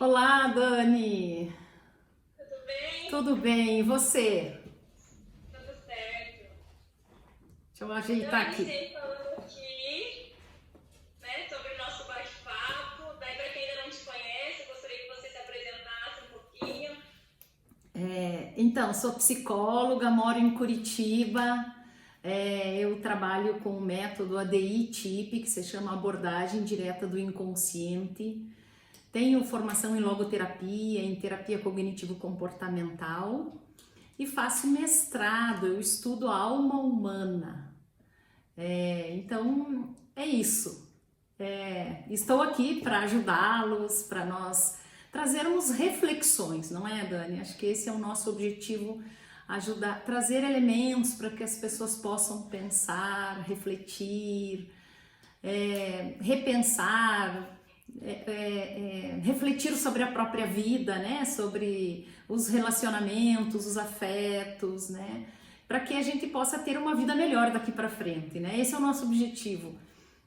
Olá, Dani. Tudo bem? Tudo bem? E você? Tudo certo. Deixa eu Então, ajeitar aqui. iniciei falando aqui, né, sobre o nosso bate-papo. Daí, para quem ainda não te conhece, eu gostaria que você se apresentasse um pouquinho. Então, sou psicóloga, moro em Curitiba. Eu trabalho com o método ADI-TIP, que se chama abordagem direta do inconsciente. Tenho formação em logoterapia, em terapia cognitivo-comportamental e faço mestrado. Eu estudo a alma humana. Então, é isso. Estou aqui para ajudá-los, para nós trazermos reflexões, não é, Dani? Acho que esse é o nosso objetivo, ajudar, trazer elementos para que as pessoas possam pensar, refletir, repensar, refletir sobre a própria vida, né? Sobre os relacionamentos, os afetos, né? Para que a gente possa ter uma vida melhor daqui para frente, né? Esse é o nosso objetivo.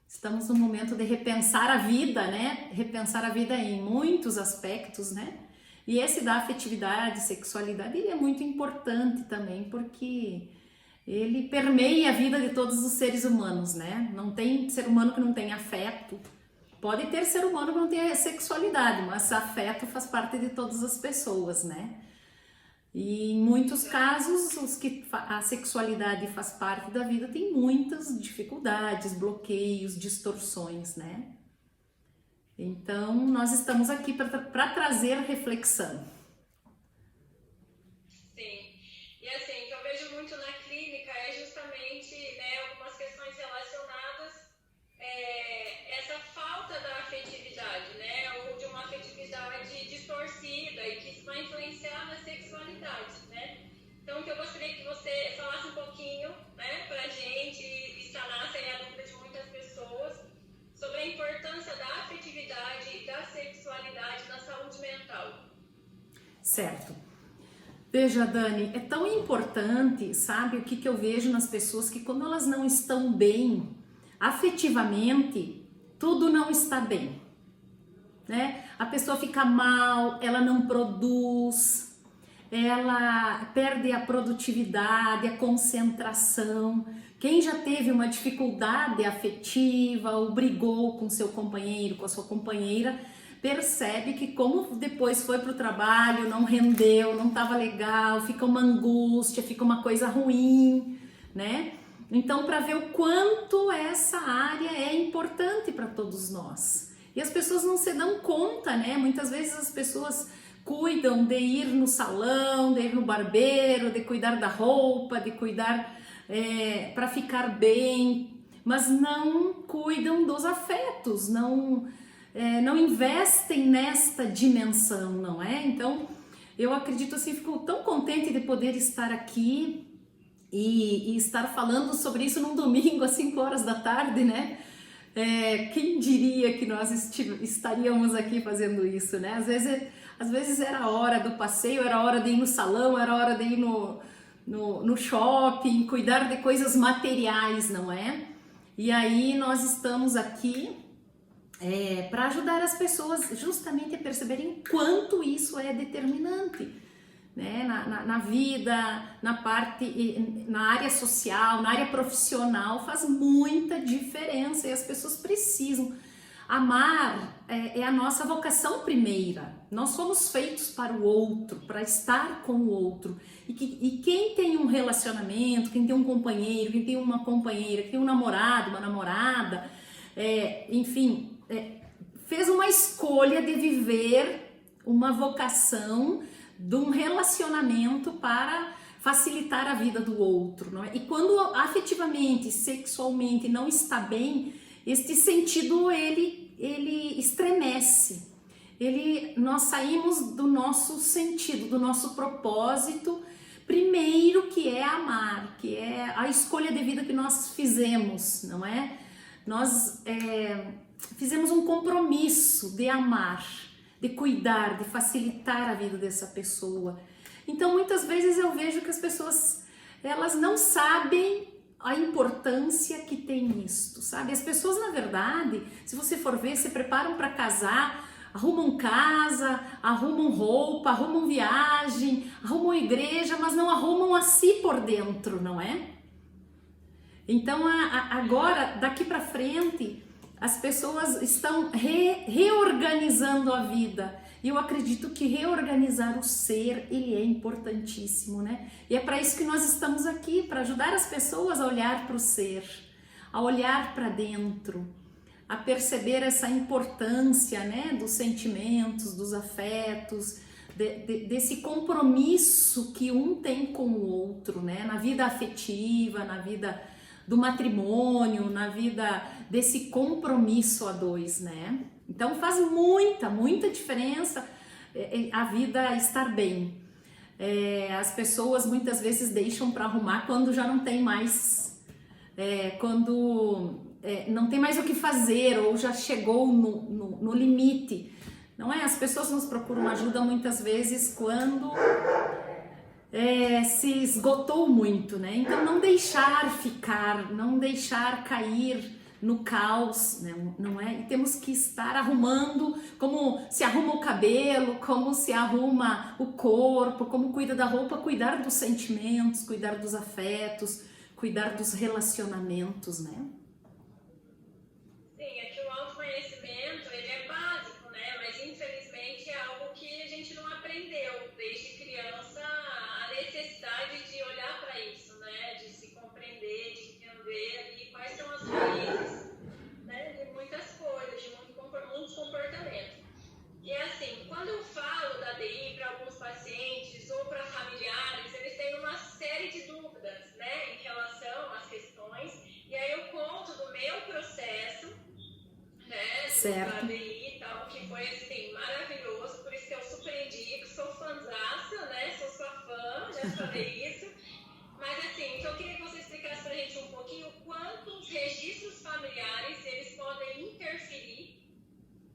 Estamos no momento de repensar a vida, né? Repensar a vida em muitos aspectos, né? E esse da afetividade, sexualidade, ele é muito importante também, porque ele permeia a vida de todos os seres humanos, né? Não tem ser humano que não tenha afeto. Pode ter ser humano que não tenha sexualidade, mas afeto faz parte de todas as pessoas, né? E em muitos casos, os que a sexualidade faz parte da vida tem muitas dificuldades, bloqueios, distorções, né? Então, nós estamos aqui para trazer reflexão. Sim. E assim, o que eu vejo muito na clínica é justamente, né, algumas questões relacionadas essa falta da afetividade, né, ou de uma afetividade distorcida e que isso vai influenciar na sexualidade, né? Então, o que eu gostaria que você falasse um pouquinho, né, pra gente e sanasse aí a dúvida de muitas pessoas sobre a importância da afetividade e da sexualidade na saúde mental. Certo. Veja, Dani, é tão importante, sabe, o que eu vejo nas pessoas, que quando elas não estão bem afetivamente, tudo não está bem, né? A pessoa fica mal, ela não produz, ela perde a produtividade, a concentração. Quem já teve uma dificuldade afetiva ou brigou com seu companheiro, com a sua companheira, percebe que como depois foi para o trabalho, não rendeu, não estava legal, fica uma angústia, fica uma coisa ruim, né? Então, para ver o quanto essa área é importante para todos nós. E as pessoas não se dão conta, né? Muitas vezes as pessoas cuidam de ir no salão, de ir no barbeiro, de cuidar da roupa, de cuidar para ficar bem, mas não cuidam dos afetos, não investem nesta dimensão, não é? Então, eu acredito assim, fico tão contente de poder estar aqui e estar falando sobre isso num domingo às 5 horas da tarde, né? Quem diria que nós estaríamos aqui fazendo isso, né? Às vezes era a hora do passeio, era a hora de ir no salão, era a hora de ir no shopping, cuidar de coisas materiais, não é? E aí nós estamos aqui para ajudar as pessoas justamente a perceberem quanto isso é determinante, né? Na vida, na área social, na área profissional, faz muita diferença e as pessoas precisam. Amar é a nossa vocação primeira. Nós somos feitos para o outro, para estar com o outro. E quem tem um relacionamento, quem tem um companheiro, quem tem uma companheira, quem tem um namorado, uma namorada, enfim, fez uma escolha de viver uma vocação de um relacionamento para facilitar a vida do outro, não é? E quando afetivamente, sexualmente não está bem, este sentido ele estremece. Nós saímos do nosso sentido, do nosso propósito, primeiro, que é amar, que é a escolha de vida que nós fizemos, não é? Nós fizemos um compromisso de amar, de cuidar, de facilitar a vida dessa pessoa. Então, muitas vezes eu vejo que as pessoas, elas não sabem a importância que tem isto, sabe? As pessoas, na verdade, se você for ver, se preparam para casar arrumam casa, arrumam roupa, arrumam viagem, arrumam igreja, mas não arrumam a si por dentro, não é? Então agora, daqui para frente, as pessoas estão reorganizando a vida. E eu acredito que reorganizar o ser, ele é importantíssimo, né? E é para isso que nós estamos aqui, para ajudar as pessoas a olhar para o ser, a olhar para dentro, a perceber essa importância, né, dos sentimentos, dos afetos, desse compromisso que um tem com o outro, né, na vida afetiva, na vida do matrimônio, na vida desse compromisso a dois, né? Então faz muita diferença a vida estar bem. As pessoas muitas vezes deixam para arrumar quando já não tem mais, não tem mais o que fazer ou já chegou no limite. Não é? As pessoas nos procuram ajuda muitas vezes quando se esgotou muito, né? Então não deixar ficar, não deixar cair no caos, né? Não é? E temos que estar arrumando, como se arruma o cabelo, como se arruma o corpo, como cuida da roupa, cuidar dos sentimentos, cuidar dos afetos, cuidar dos relacionamentos, né? Sim, é que o autoconhecimento, ele é básico, né? Mas infelizmente é algo que a gente não aprendeu desde criança, a necessidade de olhar para isso, né? De se compreender, de entender ali quais são as raízes, né? De muitas coisas, de muitos comportamentos. E assim, quando eu falo da DI para alguns pacientes ou para familiares, eles têm uma série de dúvidas, né? Em relação às questões. E aí eu conto do meu processo, né, Certo. do ADI e tal, que foi assim, maravilhoso, por isso que eu super indico, sou fãzaça, né, sou sua fã, já falei isso, mas assim, então eu queria que você explicasse pra gente um pouquinho quantos registros familiares eles podem interferir,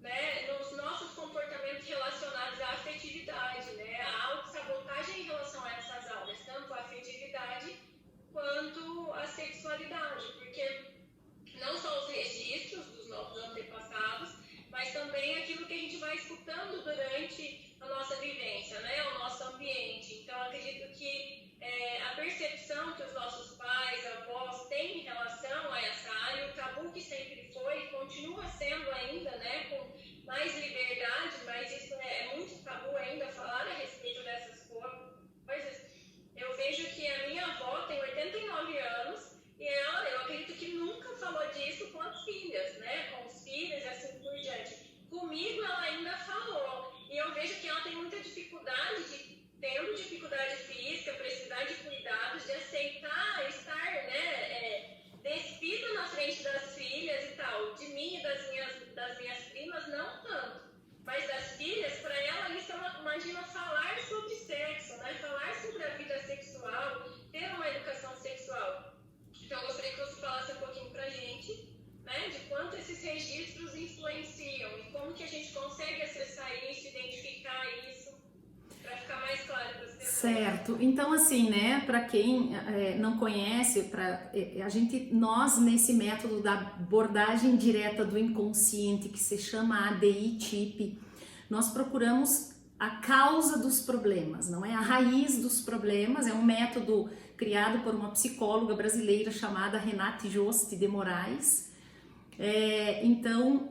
né, nos nossos comportamentos relacionados à afetividade, né, à autossabotagem em relação a essas áreas, tanto a afetividade quanto a sexualidade, porque não só os registros dos nossos antepassados, mas também aquilo que a gente vai escutando durante a nossa vivência, né? O nosso ambiente. Então, acredito que a percepção que os nossos pais, avós têm em relação a essa área, o tabu que sempre foi e continua sendo ainda, né? Com mais liberdade, mas isso é muito tabu ainda falar a respeito dessas coisas. Eu vejo que a minha avó tem 89 anos e ela, eu acredito que nunca falou disso com as filhas, né? Com os filhos e assim por diante. Comigo ela ainda falou. E eu vejo que ela tem muita dificuldade, tendo dificuldade física, precisar de cuidados, de aceitar estar, né, despida na frente das filhas e tal. De mim e das minhas primas, não tanto. Mas das filhas, para ela, isso imagina falar sobre sexo, né? Falar sobre a vida sexual, ter uma educação sexual. Então, eu gostaria que você falasse um pouquinho pra gente, né, de quanto esses registros influenciam e como que a gente consegue acessar isso, identificar isso, para ficar mais claro para as pessoas. Certo. Então, assim, né, para quem não conhece, nós nesse método da abordagem direta do inconsciente, que se chama ADI-TIP, nós procuramos a causa dos problemas, não é? A raiz dos problemas. É um método criado por uma psicóloga brasileira chamada Renate Joste de Moraes. Então,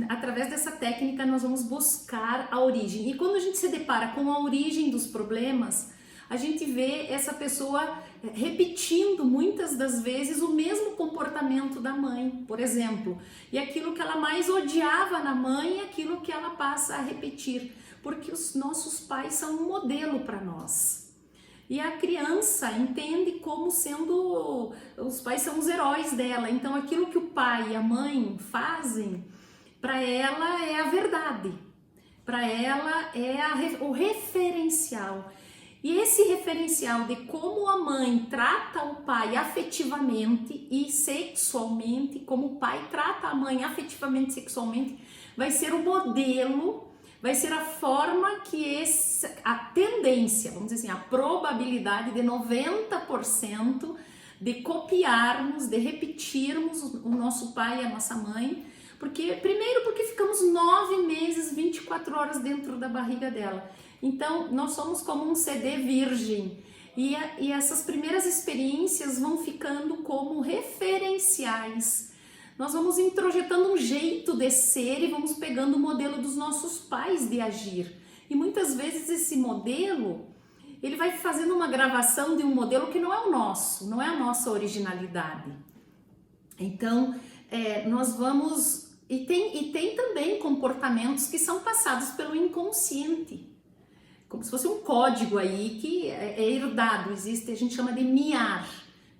através dessa técnica, nós vamos buscar a origem. E quando a gente se depara com a origem dos problemas, a gente vê essa pessoa repetindo muitas das vezes o mesmo comportamento da mãe, por exemplo. E aquilo que ela mais odiava na mãe é aquilo que ela passa a repetir, porque os nossos pais são um modelo para nós. E a criança entende como sendo, os pais são os heróis dela, então aquilo que o pai e a mãe fazem, para ela é a verdade, para ela é o referencial. E esse referencial de como a mãe trata o pai afetivamente e sexualmente, como o pai trata a mãe afetivamente e sexualmente, vai ser o modelo, vai ser a forma que a tendência, vamos dizer assim, a probabilidade de 90% de copiarmos, de repetirmos o nosso pai e a nossa mãe, Primeiro porque ficamos 9 meses, 24 horas dentro da barriga dela. Então, nós somos como um CD virgem. E essas primeiras experiências vão ficando como referenciais. Nós vamos introjetando um jeito de ser e vamos pegando o modelo dos nossos pais de agir. E muitas vezes esse modelo, ele vai fazendo uma gravação de um modelo que não é o nosso, não é a nossa originalidade. Então, nós vamos... E tem também comportamentos que são passados pelo inconsciente, como se fosse um código aí que é herdado, existe, a gente chama de MIAR,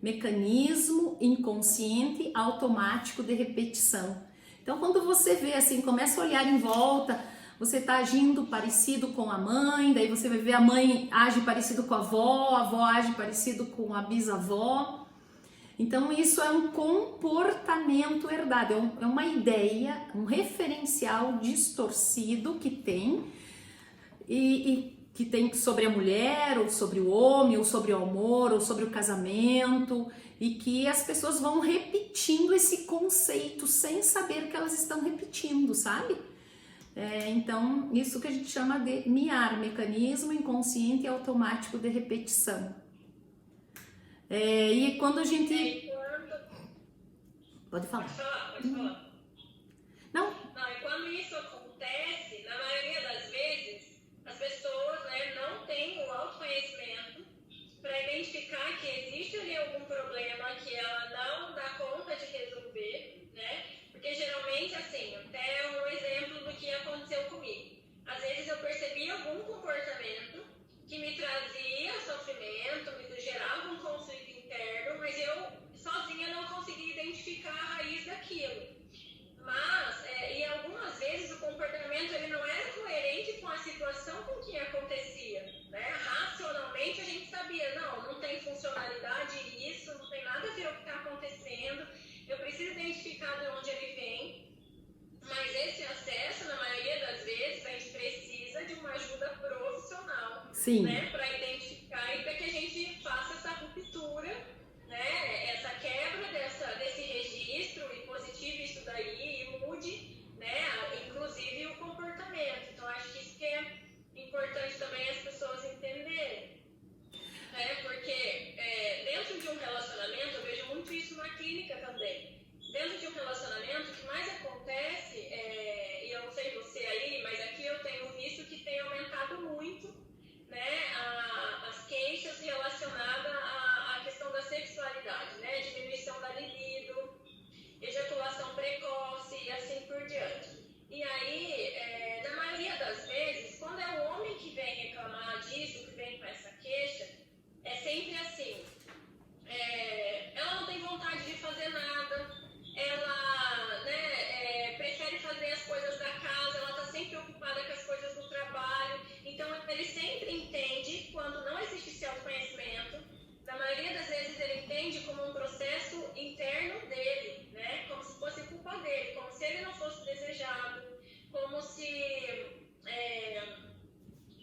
mecanismo inconsciente automático de repetição. Então, quando você vê assim, começa a olhar em volta, você está agindo parecido com a mãe, daí você vai ver a mãe age parecido com a avó age parecido com a bisavó. Então isso é um comportamento herdado, é uma ideia, um referencial distorcido que tem e que tem sobre a mulher, ou sobre o homem, ou sobre o amor, ou sobre o casamento, e que as pessoas vão repetindo esse conceito sem saber que elas estão repetindo, sabe? Então isso que a gente chama de MIAR, mecanismo inconsciente automático de repetição. E quando a gente... Pode falar. Pode falar. Não, e quando isso acontece, na maioria das vezes, as pessoas, né, não têm o autoconhecimento para identificar que existe ali algum problema que ela não dá conta de resolver, né? Porque geralmente, assim, até um exemplo do que aconteceu comigo. Às vezes eu percebi algum comportamento que me trazia sofrimento, me gerava um conflito interno, mas eu sozinha não conseguia identificar a raiz daquilo. Mas, e algumas vezes o comportamento ele não era coerente com a situação com que acontecia, né? Racionalmente a gente sabia, não tem funcionalidade isso, não tem nada a ver com o que está acontecendo, eu preciso identificar de onde ele vem, mas esse acesso, na maioria das vezes, a gente precisa de uma ajuda profissional, sim, né? Para identificar e para que a gente faça essa ruptura, né? Essa quebra desse registro e positive isso daí e mude, né? Inclusive o comportamento. Então acho que isso que é importante também as pessoas entenderem, né? Porque dentro de um relacionamento, eu vejo muito isso na clínica também. Dentro de um relacionamento, o que mais acontece, e eu não sei você aí, mas aqui eu tenho visto que tem aumentado muito, né, as queixas relacionadas à questão da sexualidade, né, diminuição da libido, ejaculação precoce e assim por diante. E aí, na maioria das vezes, quando é o homem que vem reclamar disso, que vem com essa queixa, é sempre assim, ela não tem vontade de fazer nada, ela, né, prefere fazer as coisas da casa, ela está sempre ocupada com as coisas do trabalho. Então ele sempre entende, quando não existe esse autoconhecimento, na maioria das vezes ele entende como um processo interno dele, né, como se fosse culpa dele, como se ele não fosse desejado, como se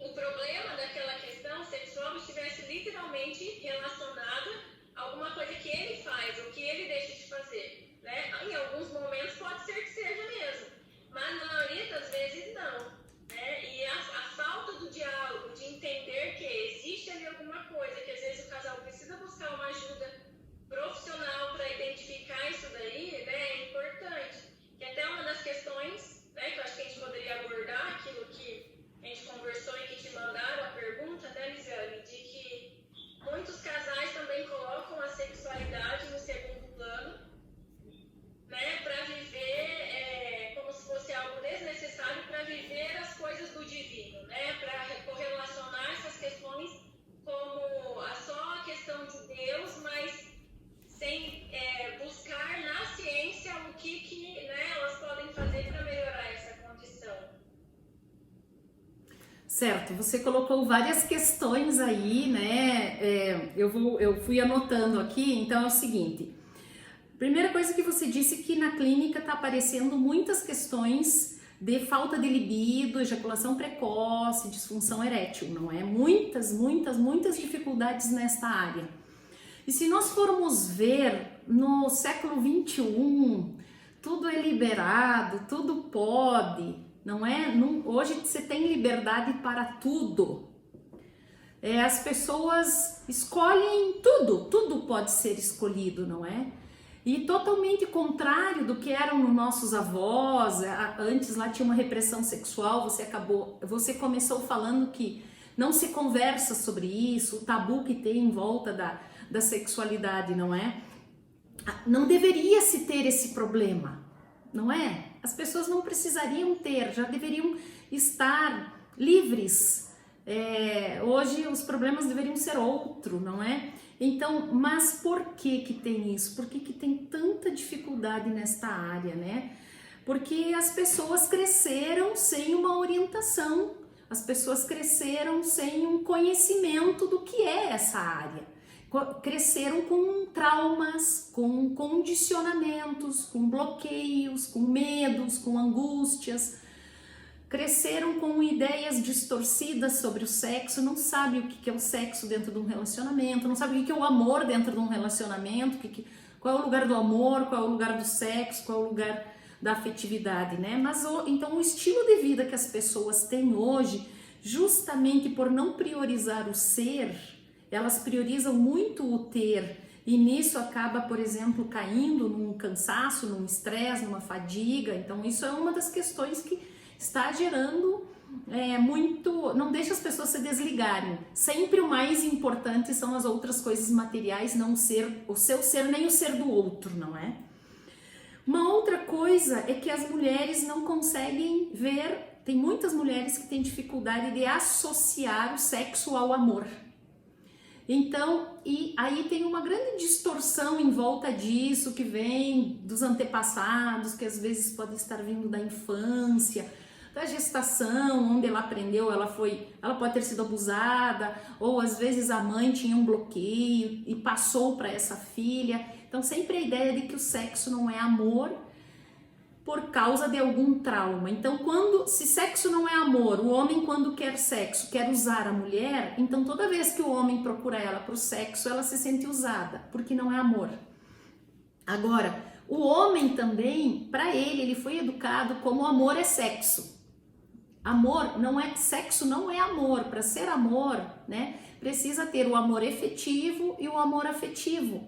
o problema daquela questão sexual estivesse literalmente relacionado a alguma coisa que ele faz ou que ele deixa de fazer, né? Em alguns momentos pode ser que seja mesmo, mas na maioria das vezes não, né? E a falta do diálogo, de entender que existe ali alguma coisa, que às vezes o casal precisa buscar uma ajuda profissional para identificar isso daí, né? É importante. Que até uma das questões, né, que eu acho que a gente poderia abordar, aquilo que a gente conversou e que te mandaram a pergunta, né, Lisiane, de que muitos casais também colocam a sexualidade no segundo plano, né, para viver como se fosse algo desnecessário, para viver as coisas do divino, né, para correlacionar essas questões como só a questão de Deus, mas sem buscar na ciência o que né, elas podem fazer para melhorar essa condição. Certo, você colocou várias questões aí, né? Eu fui anotando aqui, então é o seguinte. Primeira coisa que você disse, que na clínica tá aparecendo muitas questões de falta de libido, ejaculação precoce, disfunção erétil, não é? Muitas dificuldades nesta área. E se nós formos ver no século 21, tudo é liberado, tudo pode, não é? Hoje você tem liberdade para tudo. As pessoas escolhem tudo, tudo pode ser escolhido, não é? E totalmente contrário do que eram os nossos avós. Antes lá tinha uma repressão sexual, você começou falando que não se conversa sobre isso, o tabu que tem em volta da sexualidade, não é? Não deveria se ter esse problema, não é? As pessoas não precisariam ter, já deveriam estar livres. Hoje os problemas deveriam ser outro, não é? Então, mas por que tem isso? Por que tem tanta dificuldade nesta área, né? Porque as pessoas cresceram sem uma orientação, as pessoas cresceram sem um conhecimento do que é essa área. Cresceram com traumas, com condicionamentos, com bloqueios, com medos, com angústias. Cresceram com ideias distorcidas sobre o sexo, não sabe o que é o sexo dentro de um relacionamento, não sabe o que é o amor dentro de um relacionamento, qual é o lugar do amor, qual é o lugar do sexo, qual é o lugar da afetividade, né? Mas então o estilo de vida que as pessoas têm hoje, justamente por não priorizar o ser, elas priorizam muito o ter, e nisso acaba, por exemplo, caindo num cansaço, num estresse, numa fadiga. Então isso é uma das questões que está gerando muito, não deixa as pessoas se desligarem. Sempre o mais importante são as outras coisas materiais, não o seu ser nem o ser do outro, não é? Uma outra coisa é que as mulheres não conseguem ver, tem muitas mulheres que têm dificuldade de associar o sexo ao amor. Então, e aí tem uma grande distorção em volta disso, que vem dos antepassados, que às vezes pode estar vindo da infância, da gestação, onde ela aprendeu, ela pode ter sido abusada, ou às vezes a mãe tinha um bloqueio e passou para essa filha. Então sempre a ideia de que o sexo não é amor por causa de algum trauma. Então se sexo não é amor, o homem quando quer sexo, quer usar a mulher, então toda vez que o homem procura ela para o sexo, ela se sente usada, porque não é amor. Agora, o homem também, para ele foi educado como amor é sexo. Amor não é sexo, não é amor. Para ser amor, né, precisa ter o amor efetivo e o amor afetivo,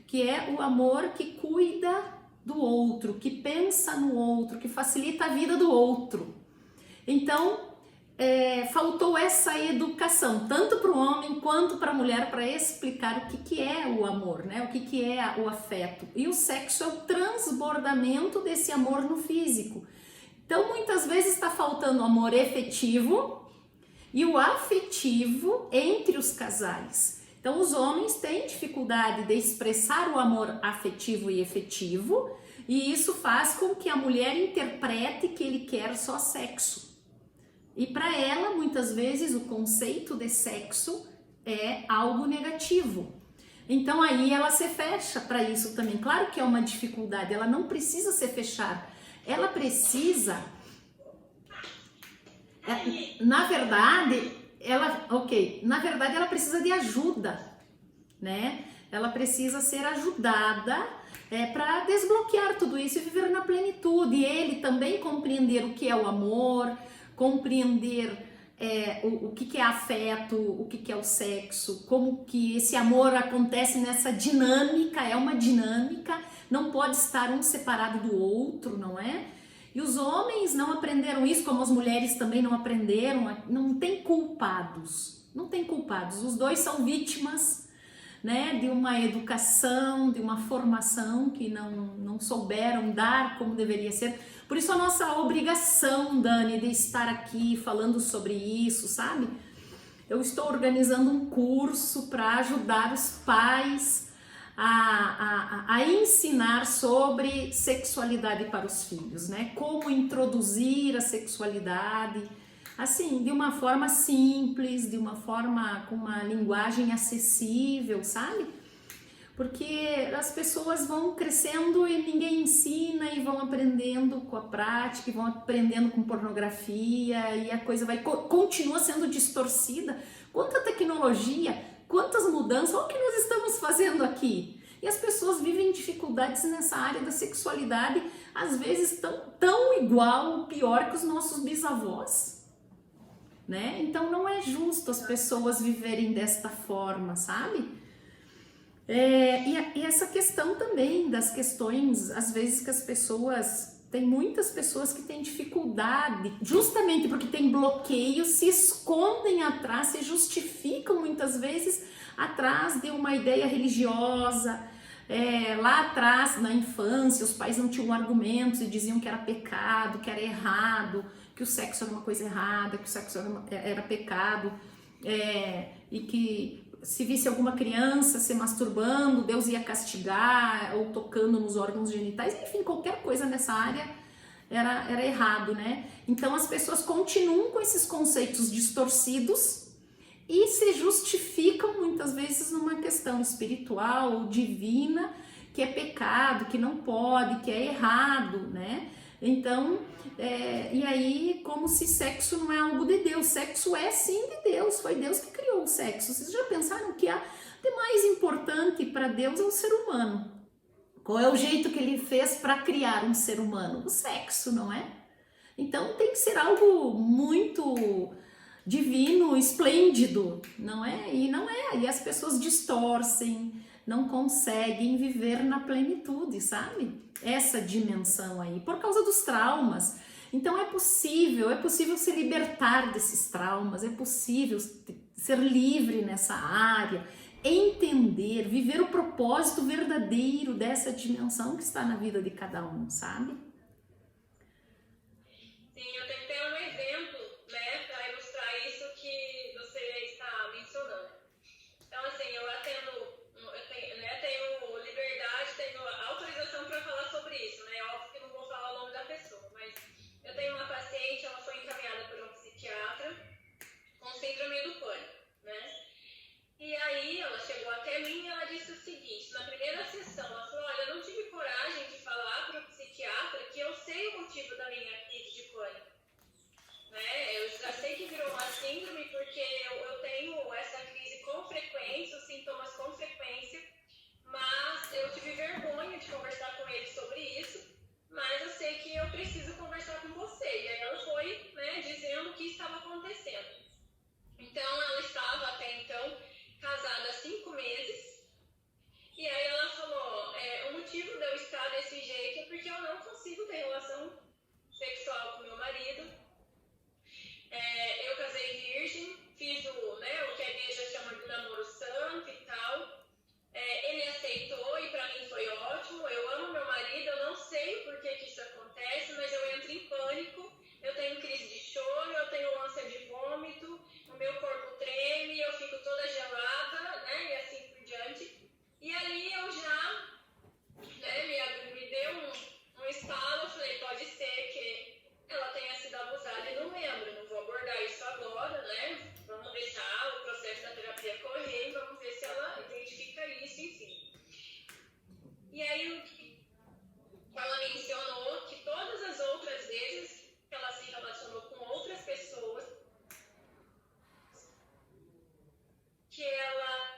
que é o amor que cuida do outro, que pensa no outro, que facilita a vida do outro. Então, faltou essa educação, tanto para o homem quanto para a mulher, para explicar o que é o amor, né? O que é o afeto. E o sexo é o transbordamento desse amor no físico. Então, muitas vezes está faltando o amor efetivo e o afetivo entre os casais. Então, os homens têm dificuldade de expressar o amor afetivo e efetivo, e isso faz com que a mulher interprete que ele quer só sexo. E para ela, muitas vezes, o conceito de sexo é algo negativo. Então, aí ela se fecha para isso também. Claro que é uma dificuldade, ela não precisa se fechar. Ela precisa, na verdade, ela precisa de ajuda, né? Ela precisa ser ajudada para desbloquear tudo isso e viver na plenitude. E ele também compreender o que é o amor, compreender o que é afeto, o que é o sexo, como que esse amor acontece nessa dinâmica, é uma dinâmica, não pode estar um separado do outro, não é? E os homens não aprenderam isso, como as mulheres também não aprenderam, não tem culpados, os dois são vítimas, né, de uma educação, de uma formação que não souberam dar como deveria ser. Por isso a nossa obrigação, Dani, de estar aqui falando sobre isso, sabe? Eu estou organizando um curso para ajudar os pais a ensinar sobre sexualidade para os filhos, né? Como introduzir a sexualidade, assim, de uma forma simples, de uma forma com uma linguagem acessível, sabe? Porque as pessoas vão crescendo e ninguém ensina e vão aprendendo com a prática, e vão aprendendo com pornografia e a coisa continua sendo distorcida. Quanta tecnologia, quantas mudanças, olha o que nós estamos fazendo aqui. E as pessoas vivem dificuldades nessa área da sexualidade às vezes tão igual ou pior que os nossos bisavós, né? Então não é justo as pessoas viverem desta forma, sabe? E essa questão também das questões, às vezes que as pessoas... Tem muitas pessoas que têm dificuldade, justamente porque tem bloqueio, se escondem atrás, se justificam muitas vezes atrás de uma ideia religiosa. Lá atrás, na infância, os pais não tinham argumentos e diziam que era pecado, que era errado, que o sexo era uma coisa errada, que o sexo era pecado, e que se visse alguma criança se masturbando, Deus ia castigar, ou tocando nos órgãos genitais, enfim, qualquer coisa nessa área era errado, né? Então as pessoas continuam com esses conceitos distorcidos e se justificam muitas vezes numa questão espiritual ou divina, que é pecado, que não pode, que é errado, né? Então, e aí, como se sexo não é algo de Deus. Sexo é sim de Deus, foi Deus que criou o sexo. Vocês já pensaram que a de mais importante para Deus é o ser humano? Qual é o jeito que ele fez para criar um ser humano? O sexo, não é? Então tem que ser algo muito divino, esplêndido, não é? E não é, e as pessoas distorcem, não conseguem viver na plenitude, sabe? Essa dimensão aí, por causa dos traumas. Então é possível se libertar desses traumas, é possível ser livre nessa área, entender, viver o propósito verdadeiro dessa dimensão que está na vida de cada um, sabe? Sim, eu tenho até um exemplo, né, para ilustrar isso que você está mencionando. Então, assim, eu tenho liberdade, tenho autorização para falar sobre isso, né? Óbvio que não vou falar o nome da pessoa, mas eu tenho uma paciente, ela foi encaminhada por um psiquiatra com síndrome do pânico, né? E aí ela chegou até mim e ela disse o seguinte, na primeira sessão, ela falou, olha, eu não tive coragem de falar para o psiquiatra que eu sei o motivo da minha crise de pânico, né? Eu já sei que virou uma síndrome porque eu tenho essa crise com frequência, os sintomas com frequência, mas eu tive vergonha de conversar com ele sobre isso, mas eu sei que eu preciso conversar com você. E aí ela foi, né, dizendo o que estava acontecendo. Então ela estava até então casada há 5 meses, e aí ela falou, o motivo de eu estar desse jeito é porque eu não consigo ter relação sexual com meu marido. Eu casei virgem, fiz o que a igreja chama de namoro santo e tal. Ele aceitou e pra mim foi ótimo. Eu amo meu marido, eu não sei por que isso acontece, mas eu entro em pânico, eu tenho crise de choro, eu tenho ânsia de vômito, o meu corpo treme, eu fico toda gelada, né, e assim por diante. E aí eu já, né, me deu um estalo, eu falei, pode ser que ela tenha sido abusada e não lembro, não vou abordar isso agora, né, vamos deixar o processo da terapia correr e vamos ver se ela identifica isso, enfim. E aí ela mencionou que todas as outras vezes que ela se relacionou com outras pessoas, que ela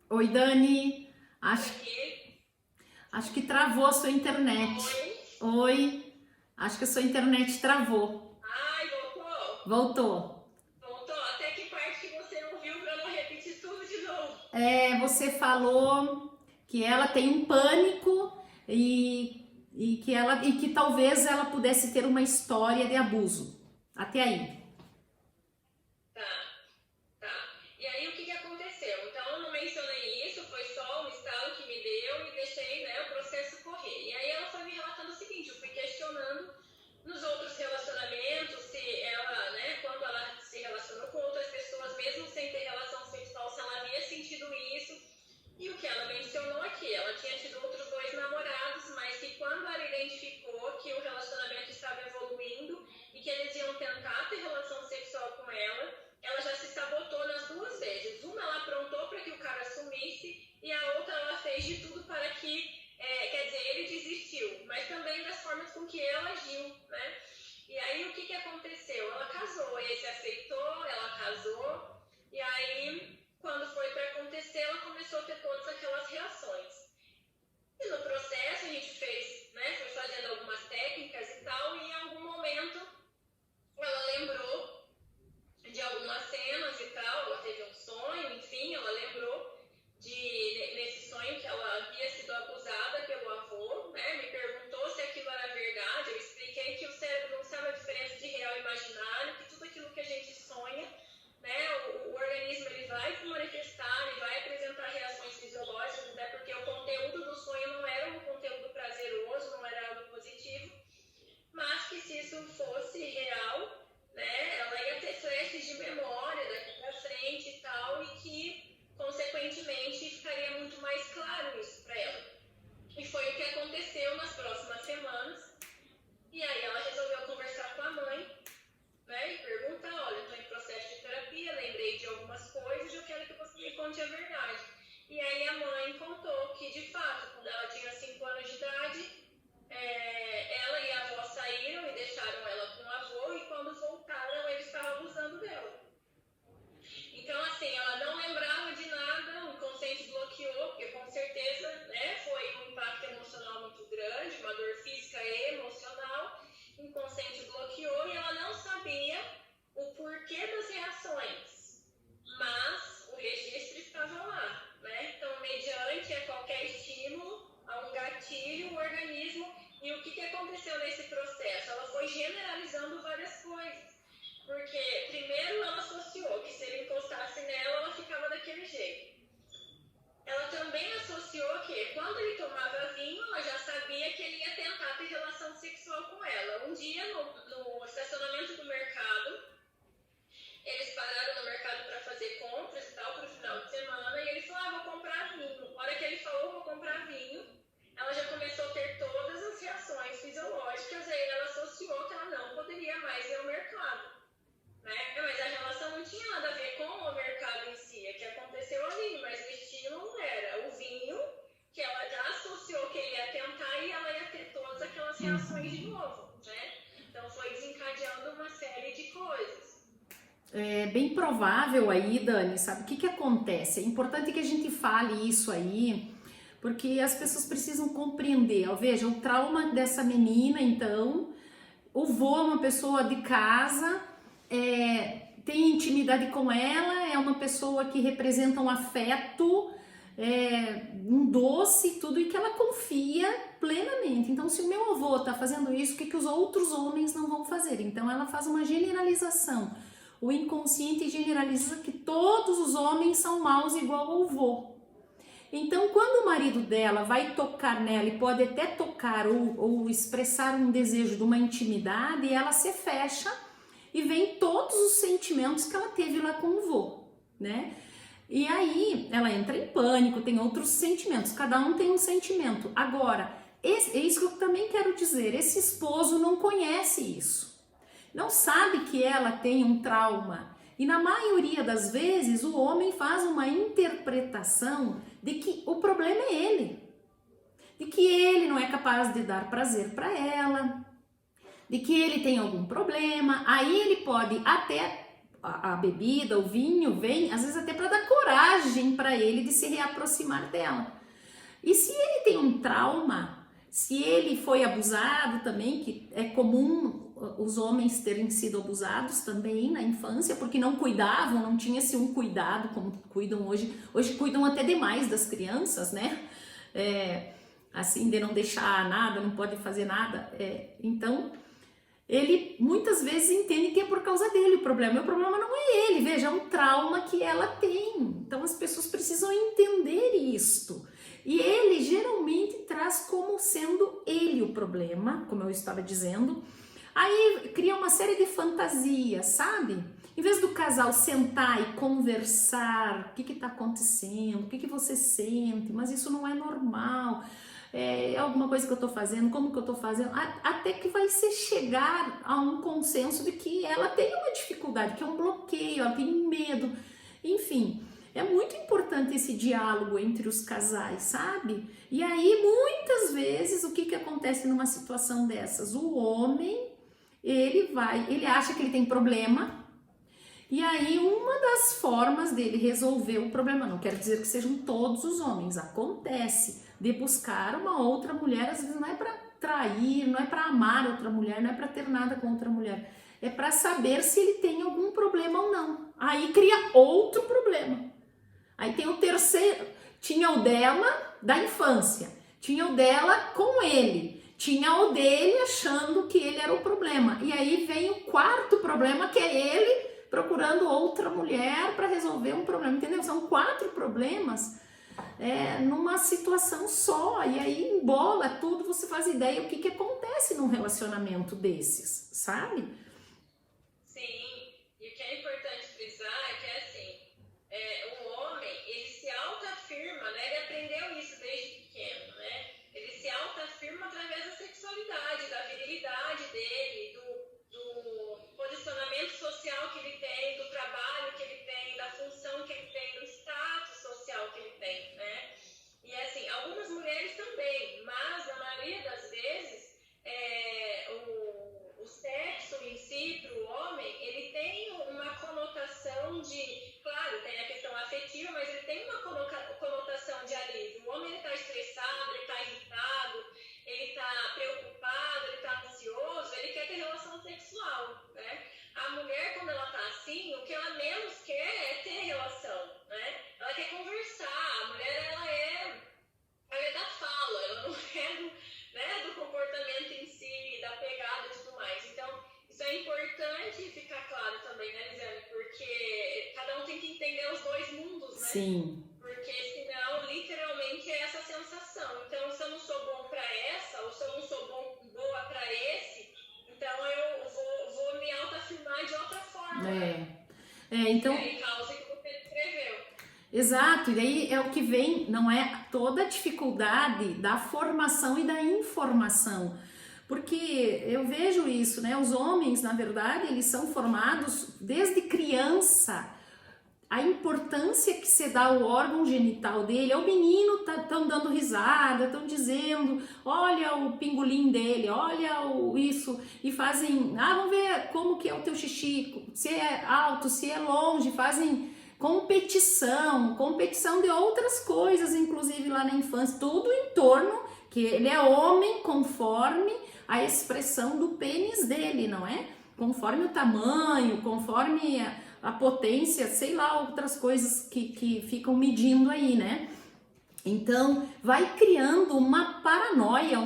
Oi, Dani, acho que travou a sua internet. Oi, acho que a sua internet travou. Ai, Voltou. Voltou? Até que parte que você ouviu para não repetir tudo de novo? Você falou que ela tem um pânico e que talvez ela pudesse ter uma história de abuso. Até aí. Tá. E aí o que aconteceu? Então eu não mencionei isso, foi só um estalo que me deu e deixei, né, o processo correr. E aí ela foi me relatando o seguinte, eu fui questionando nos outros relacionamentos se ela, né, quando ela se relacionou com outras pessoas, mesmo sem ter relação sexual, se ela havia sentido isso. E o que ela mencionou aqui, ela tinha tido outros 2 namorados, mas que quando ela identificou que o relacionamento estava evoluindo e que eles iam tentar ter relação sexual com ela já se sabotou nas 2 vezes. Uma ela aprontou para que o cara sumisse e a outra ela fez de tudo para que, quer dizer, ele desistiu, mas também das formas com que ela agiu, né? E aí o que aconteceu? Ela casou, esse aceitou. casou, e aí, quando foi para acontecer, ela começou a ter todas aquelas reações. E no processo a gente fez, né, foi fazendo algumas técnicas e tal, e em algum momento ela lembrou de algumas cenas e tal, ela teve um sonho, enfim, ela lembrou nesse sonho que ela havia sido abusada pelo avô, né, me perguntou se aquilo era verdade, eu expliquei que o cérebro não sabe a diferença de real e imaginário, que tudo aquilo que a gente sonha, né, o organismo ele vai se manifestar, ele vai apresentar reações fisiológicas, até porque o conteúdo do sonho não era um conteúdo prazeroso, não era algo positivo, mas que se isso fosse real, né, ela ia ter flashes de memória daqui para frente e tal, e que, consequentemente, ficaria muito mais claro isso para ela. E foi o que aconteceu nas próximas semanas, e aí ela resolveu conversar com a mãe, né, e perguntar, olha, estou em processo de terapia, lembrei de algumas coisas e eu quero que você me conte a verdade. E aí a mãe contou que, de fato, quando ela tinha 5 anos de idade, ela e a avó saíram e deixaram ela com o avô, e quando voltaram, ele estava abusando dela. Então, assim, ela não lembrava de nada, o inconsciente bloqueou, porque com certeza, né, foi um impacto emocional muito grande, uma dor física e emocional, o inconsciente bloqueou e ela não sabia o porquê das reações, mas o registro estava lá, né? Então, mediante a qualquer estímulo, a um gatilho, o organismo, e o que aconteceu nesse processo? Ela foi generalizando várias coisas. Porque, primeiro, ela associou que se ele encostasse nela, ela ficava daquele jeito. Ela também associou que, quando ele tomava vinho, ela já sabia que ele ia tentar ter relação sexual com ela. Um dia, no estacionamento do mercado, eles pararam no mercado para fazer compras e tal, para o final de semana, e ele falou, vou comprar vinho. Na hora que ele falou, vou comprar vinho, ela já começou a ter todas as reações fisiológicas, aí ela associou que ela não poderia mais ir ao mercado. Né? Mas a relação não tinha nada a ver com o mercado em si, é que aconteceu ali, mas o estímulo era o vinho, que ela já associou que ele ia tentar e ela ia ter todas aquelas reações de novo, né? Então foi desencadeando uma série de coisas. É bem provável aí, Dani, sabe o que acontece? É importante que a gente fale isso aí, porque as pessoas precisam compreender. Ó, veja, o trauma dessa menina, então, o vô é uma pessoa de casa, tem intimidade com ela, é uma pessoa que representa um afeto, um doce, tudo, e que ela confia plenamente. Então, se o meu avô tá fazendo isso, o que os outros homens não vão fazer? Então, ela faz uma generalização. O inconsciente generaliza que todos os homens são maus igual ao vô. Então, quando o marido dela vai tocar nela e pode até tocar ou expressar um desejo de uma intimidade, ela se fecha e vem todos os sentimentos que ela teve lá com o vô, né? E aí ela entra em pânico, tem outros sentimentos, cada um tem um sentimento. Agora, é isso que eu também quero dizer, esse esposo não conhece isso. Não sabe que ela tem um trauma. E na maioria das vezes o homem faz uma interpretação de que o problema é ele. De que ele não é capaz de dar prazer para ela. De que ele tem algum problema. Aí ele pode até, a bebida, o vinho vem, às vezes até para dar coragem para ele de se reaproximar dela. E se ele tem um trauma, se ele foi abusado também, que é comum os homens terem sido abusados também na infância, porque não cuidavam, não tinha-se um cuidado como cuidam hoje. Hoje cuidam até demais das crianças, né? Assim, de não deixar nada, não pode fazer nada. Então, ele muitas vezes entende que é por causa dele o problema. O problema não é ele, veja, é um trauma que ela tem. Então, as pessoas precisam entender isto. E ele geralmente traz como sendo ele o problema, como eu estava dizendo. Aí cria uma série de fantasias, sabe? Em vez do casal sentar e conversar, o que está acontecendo, o que você sente, mas isso não é normal, é alguma coisa que eu estou fazendo, como que eu estou fazendo, até que vai se chegar a um consenso de que ela tem uma dificuldade, que é um bloqueio, ela tem medo, enfim. É muito importante esse diálogo entre os casais, sabe? E aí, muitas vezes, o que acontece numa situação dessas? O homem, ele acha que ele tem problema E aí uma das formas dele resolver o problema, não quero dizer que sejam todos os homens, acontece de buscar uma outra mulher, às vezes não é para trair, não é para amar outra mulher, não é para ter nada com outra mulher, é para saber se ele tem algum problema ou não. Aí cria outro problema. Aí tem o terceiro, tinha o dela da infância, tinha o dela com ele, tinha o dele achando que ele era o problema. E aí vem o quarto problema, que é ele procurando outra mulher para resolver um problema, entendeu? São 4 problemas numa situação só, e aí embola tudo, você faz ideia o que acontece num relacionamento desses, sabe? Sim, e o que é importante frisar é que o homem, ele se autoafirma, né? Ele aprendeu isso desde pequeno, né? Ele se autoafirma através da sexualidade, da virilidade dele, do posicionamento social que ele tem, do trabalho que ele tem, da função que ele tem, do status social que ele tem, né? E assim, algumas mulheres também, mas na maioria das vezes, o sexo em si, para o homem, ele tem uma conotação de, claro, tem a questão afetiva, mas ele tem uma conotação de alívio. O homem está estressado, ele está irritado, ele está preocupado, ele está ansioso, ele quer ter relação sexual, né? A mulher, quando ela está assim, o que ela menos quer é ter relação, né? Ela quer conversar. A mulher, ela é da fala, ela não é do comportamento em si, da pegada e tudo mais. Então, isso é importante ficar claro também, né, Lisiane? Porque cada um tem que entender os dois mundos, né? Sim. Porque senão, literalmente, é essa sensação. Então, se eu não sou bom para essa, ou se eu não sou boa para esse, então eu vou me autoafirmar de outra forma. Então... E aí, causa que você descreveu. Exato, e daí é o que vem, não é toda a dificuldade da formação e da informação, porque eu vejo isso, né? Os homens, na verdade, eles são formados desde criança. A importância que se dá ao órgão genital dele, o menino estão dando risada, estão dizendo, olha o pingolim dele, olha isso, e fazem, vamos ver como que é o teu xixi, se é alto, se é longe, fazem competição de outras coisas, inclusive lá na infância, tudo em torno que ele é homem conforme a expressão do pênis dele, não é? Conforme o tamanho, conforme a potência, sei lá, outras coisas que ficam medindo aí, né? Então, vai criando uma paranoia,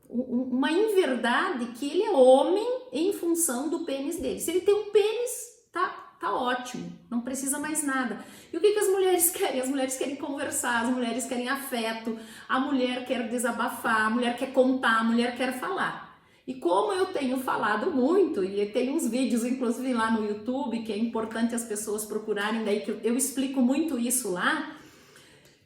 uma inverdade que ele é homem em função do pênis dele. Se ele tem um pênis, tá ótimo, não precisa mais nada. E o que as mulheres querem? As mulheres querem conversar, as mulheres querem afeto, a mulher quer desabafar, a mulher quer contar, a mulher quer falar. E como eu tenho falado muito, e tem uns vídeos inclusive lá no YouTube, que é importante as pessoas procurarem, daí que eu explico muito isso lá,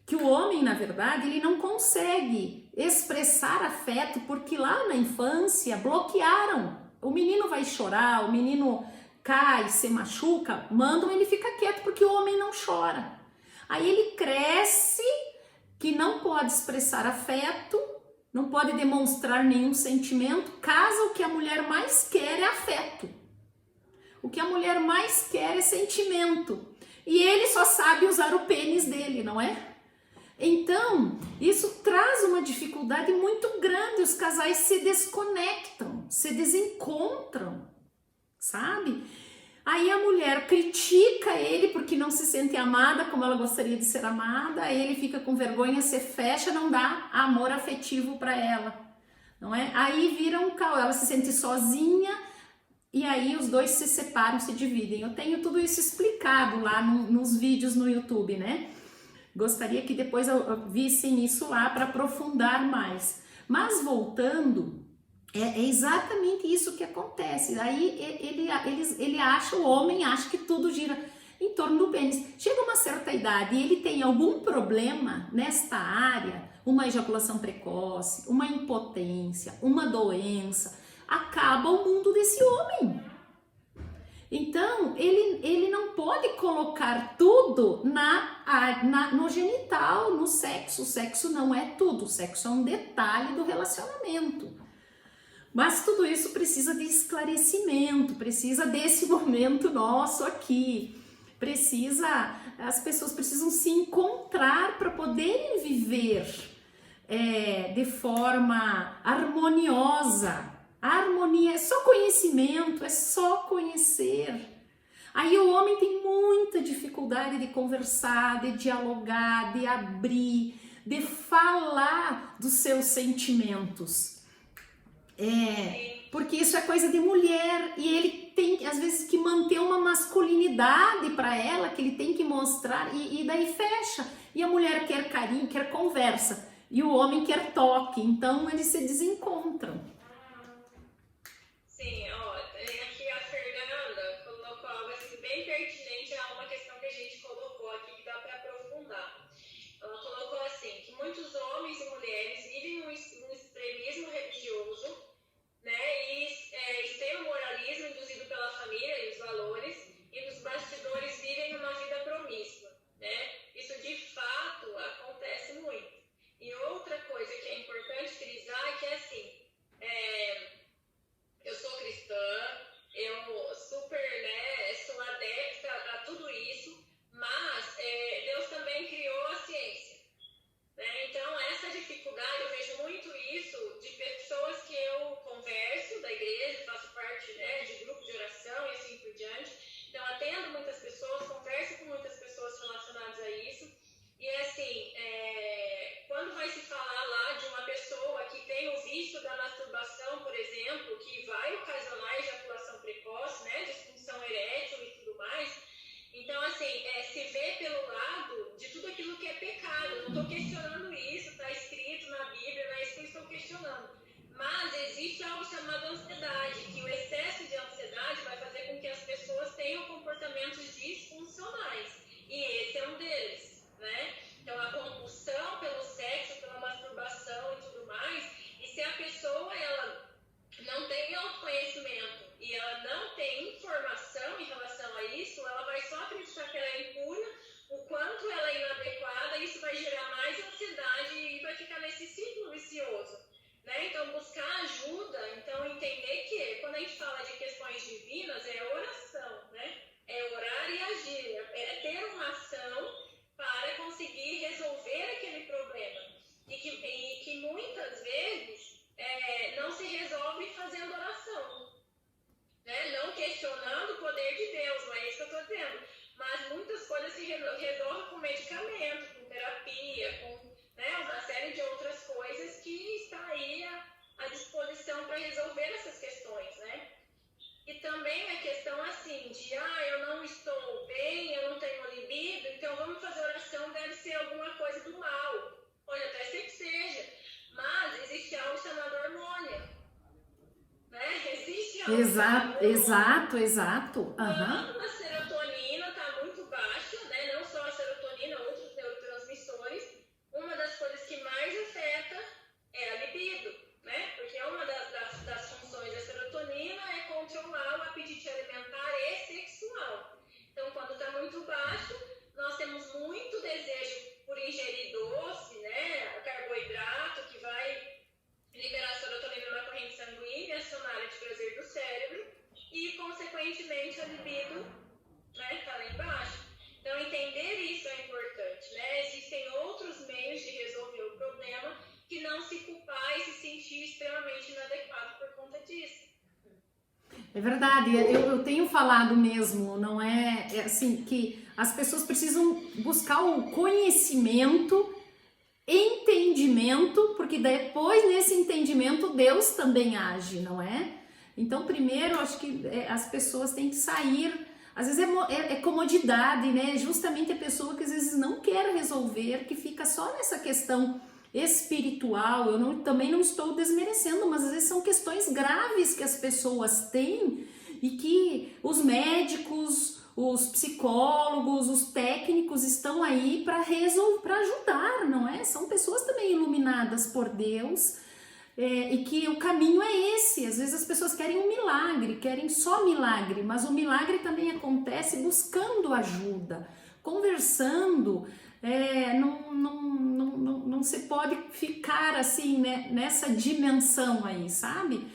que o homem, na verdade, ele não consegue expressar afeto, porque lá na infância bloquearam. O menino vai chorar, o menino cai, se machuca, mandam ele ficar quieto, porque o homem não chora. Aí ele cresce que não pode expressar afeto, não pode demonstrar nenhum sentimento, caso o que a mulher mais quer é afeto. O que a mulher mais quer é sentimento. E ele só sabe usar o pênis dele, não é? Então, isso traz uma dificuldade muito grande, os casais se desconectam, se desencontram, sabe? Aí a mulher critica ele porque não se sente amada como ela gostaria de ser amada, aí ele fica com vergonha, se fecha, não dá amor afetivo para ela, não é? Aí vira um caos, ela se sente sozinha e aí os dois se separam, se dividem. Eu tenho tudo isso explicado lá nos vídeos no YouTube, né? Gostaria que depois eu vissem isso lá para aprofundar mais. Mas voltando, é exatamente isso que acontece. Aí ele acha, o homem acha que tudo gira em torno do pênis. Chega uma certa idade e ele tem algum problema nesta área, uma ejaculação precoce, uma impotência, uma doença, acaba o mundo desse homem. Então, ele não pode colocar tudo no genital, no sexo. O sexo não é tudo, o sexo é um detalhe do relacionamento. Mas tudo isso precisa de esclarecimento, precisa desse momento nosso aqui. As pessoas precisam se encontrar para poderem viver de forma harmoniosa. A harmonia é só conhecimento, é só conhecer. Aí o homem tem muita dificuldade de conversar, de dialogar, de abrir, de falar dos seus sentimentos. Porque isso é coisa de mulher e ele tem às vezes que manter uma masculinidade para ela, que ele tem que mostrar e daí fecha. E a mulher quer carinho, quer conversa e o homem quer toque, então eles se desencontram. Sim, ó, aqui a Fernanda colocou algo assim bem pertinente a uma questão que a gente colocou aqui que dá para aprofundar. Ela colocou assim, que muitos homens e mulheres vivem um extremismo religioso, né, e extremo moralismo induzido pela família e os valores, e nos bastidores vivem uma vida promíscua, né? Isso de fato acontece muito. E outra coisa que é importante frisar é que assim, eu sou cristã, eu super, né, sou adepta a tudo isso, mas Deus também criou a ciência, né? Então essa dificuldade, eu vejo muito isso de pessoas que eu converso da igreja, faço parte, né, de grupo de oração e assim por diante. Então atendo muitas pessoas, converso com muitas pessoas relacionadas a isso. E assim, quando vai se falar lá de uma pessoa que tem o vício da masturbação, por exemplo, que vai ocasionar ejaculação precoce, né, disfunção erétil e tudo mais, então assim, se vê pelo lado de tudo aquilo que é pecado. Eu não estou questionando isso, está escrito na Bíblia, não é isso que eu estou questionando. Mas existe algo chamado ansiedade, que o excesso de ansiedade vai fazer com que as pessoas tenham comportamentos disfuncionais. E esse é um deles, né? Então a compulsão pelo sexo, pela masturbação e tudo mais, e se a pessoa ela não tem autoconhecimento e ela não tem informação em relação a isso, ela vai só acreditar que ela é impura, o quanto ela é inadequada, isso vai gerar mais ansiedade e vai ficar nesse ciclo vicioso, né? Então buscar ajuda, então entender que quando a gente fala de questões divinas é oração, né? É orar e agir, é ter uma ação para conseguir resolver aquele problema e que muitas vezes não se resolve fazendo oração, né? Não questionando o poder de Deus, não é isso que eu estou dizendo, mas muitas coisas se resolvem com medicamento, com terapia, com, né, uma série de outras coisas que está aí à disposição para resolver essas questões, né? E também a questão assim de, eu não estou bem, eu não tenho libido, então vamos fazer oração, deve ser alguma coisa do mal. Pode até ser que seja, mas existe algo chamado hormônio, né? Existe algo chamado hormônio. Exato. Uhum. Quando a serotonina está muito baixa, né? Não só a serotonina, outros neurotransmissores, uma das coisas que mais afeta é a libido, né? Porque uma das funções da serotonina é controlar o apetite alimentar e sexual. Então, quando está muito baixo, nós temos muito desejo por ingerir doce, né? Carboidrato, que vai liberar serotonina na corrente sanguínea, acionar a área de prazer do cérebro e, consequentemente, a libido, né, tá lá embaixo. Então, entender isso é importante, né? Existem outros meios de resolver o problema que não se culpar e se sentir extremamente inadequado por conta disso. É verdade, eu tenho falado mesmo, não é assim, que as pessoas precisam buscar o conhecimento, entendimento, porque depois nesse entendimento Deus também age, não é? Então primeiro acho que as pessoas têm que sair, às vezes é comodidade, né? Justamente a pessoa que às vezes não quer resolver, que fica só nessa questão espiritual. Também não estou desmerecendo, mas às vezes são questões graves que as pessoas têm e que os médicos, os psicólogos, os técnicos estão aí para resolver, para ajudar, não é? São pessoas também iluminadas por Deus, e que o caminho é esse. Às vezes as pessoas querem um milagre, querem só milagre, mas o milagre também acontece buscando ajuda, conversando. Não se pode ficar assim, né, nessa dimensão aí, sabe?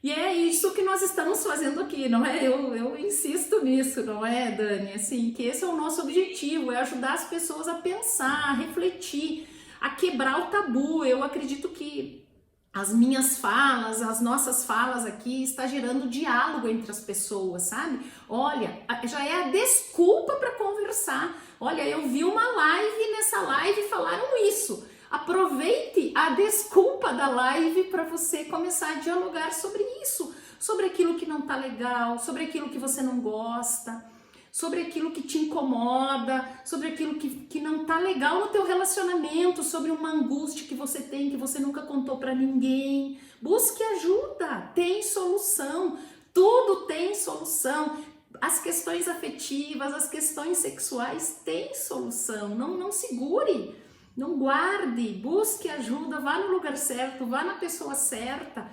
E é isso que nós estamos fazendo aqui, não é? Eu insisto nisso, não é, Dani? Assim, que esse é o nosso objetivo, é ajudar as pessoas a pensar, a refletir, a quebrar o tabu. Eu acredito que as minhas falas, as nossas falas aqui está gerando diálogo entre as pessoas, sabe? Olha, já é a desculpa para conversar. Olha, eu vi uma live e nessa live falaram isso. Aproveite a desculpa da live para você começar a dialogar sobre isso, sobre aquilo que não tá legal, sobre aquilo que você não gosta, sobre aquilo que te incomoda, sobre aquilo que não tá legal no teu relacionamento, sobre uma angústia que você tem, que você nunca contou para ninguém. Busque ajuda, tem solução, tudo tem solução. As questões afetivas, as questões sexuais têm solução, não segure, não guarde, busque ajuda, vá no lugar certo, vá na pessoa certa,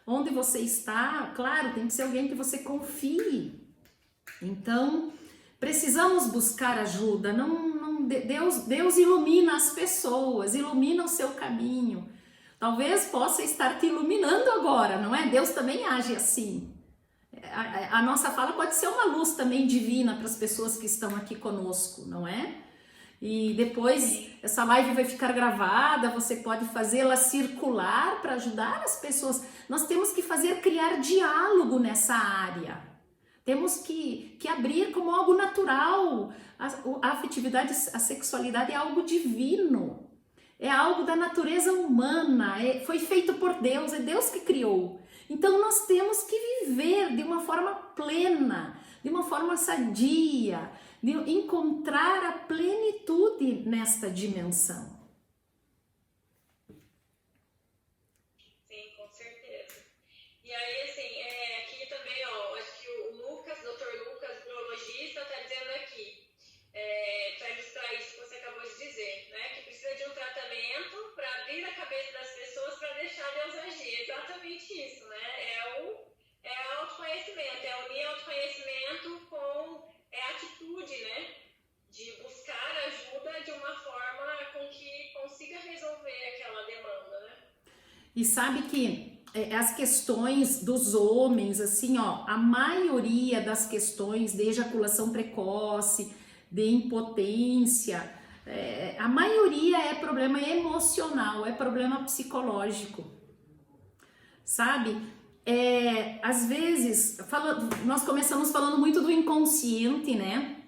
onde você está, claro, tem que ser alguém que você confie. Então, precisamos buscar ajuda, Deus ilumina as pessoas, ilumina o seu caminho. Talvez possa estar te iluminando agora, não é? Deus também age assim. A nossa fala pode ser uma luz também divina para as pessoas que estão aqui conosco, não é? E depois essa live vai ficar gravada, você pode fazê-la circular para ajudar as pessoas. Nós temos que criar diálogo nessa área. Temos que abrir como algo natural. A afetividade, a sexualidade é algo divino. É algo da natureza humana, foi feito por Deus, é Deus que criou. Então nós temos que viver de uma forma plena, de uma forma sadia, de encontrar a plenitude nesta dimensão. Sim, com certeza. E aí, assim, aqui também, ó, acho que o Lucas, Dr. Lucas, neurologista, está dizendo aqui, para ilustrar isso que você acabou de dizer, né, que precisa de um tratamento para abrir a cabeça das pessoas para deixar Deus agir. Exatamente isso, né? É autoconhecimento, é unir autoconhecimento com atitude, né? De buscar ajuda de uma forma com que consiga resolver aquela demanda, né? E sabe que as questões dos homens, assim, ó, a maioria das questões de ejaculação precoce, de impotência, a maioria é problema emocional, é problema psicológico, sabe? Às vezes, nós começamos falando muito do inconsciente, né?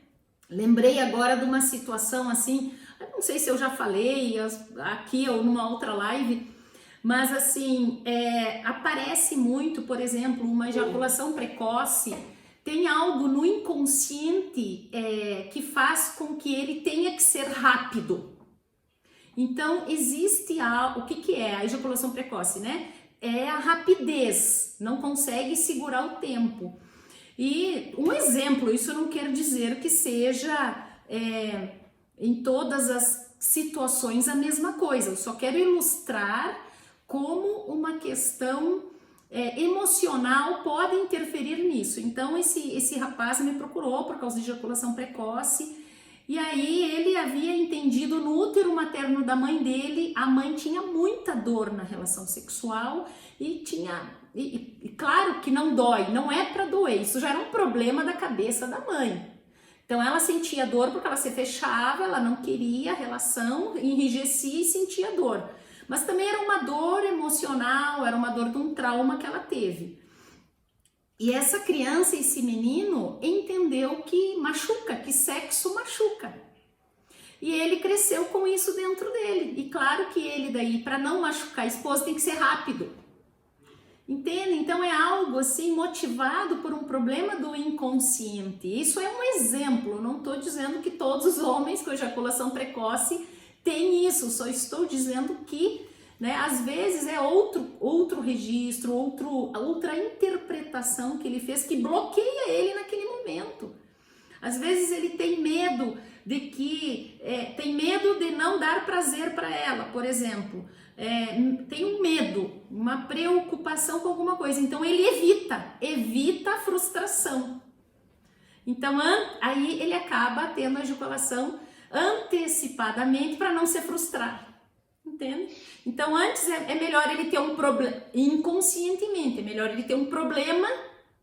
Lembrei agora de uma situação assim, eu não sei se eu já falei aqui ou numa outra live, mas assim, aparece muito, por exemplo, uma ejaculação precoce, tem algo no inconsciente que faz com que ele tenha que ser rápido. Então, existe o que é a ejaculação precoce, né? É a rapidez, não consegue segurar o tempo. E um exemplo, isso não quer dizer que seja em todas as situações a mesma coisa, eu só quero ilustrar como uma questão emocional pode interferir nisso. Então esse rapaz me procurou por causa de ejaculação precoce, e aí ele havia entendido no útero materno da mãe dele, a mãe tinha muita dor na relação sexual e claro que não dói, não é para doer, isso já era um problema da cabeça da mãe. Então ela sentia dor porque ela se fechava, ela não queria a relação, enrijecia e sentia dor. Mas também era uma dor emocional, era uma dor de um trauma que ela teve. E essa criança, esse menino, entendeu que machuca, que sexo machuca. E ele cresceu com isso dentro dele. E claro que ele daí, para não machucar a esposa, tem que ser rápido. Entende? Então é algo assim motivado por um problema do inconsciente. Isso é um exemplo, não estou dizendo que todos os homens com ejaculação precoce têm isso, só estou dizendo que, né, às vezes é outro registro, outra interpretação que ele fez que bloqueia ele naquele momento. Às vezes ele tem medo tem medo de não dar prazer para ela, por exemplo. Tem um medo, uma preocupação com alguma coisa, então ele evita a frustração. Então aí ele acaba tendo a ejaculação antecipadamente para não se frustrar. entende? Então antes é melhor ele ter um problema, inconscientemente, é melhor ele ter um problema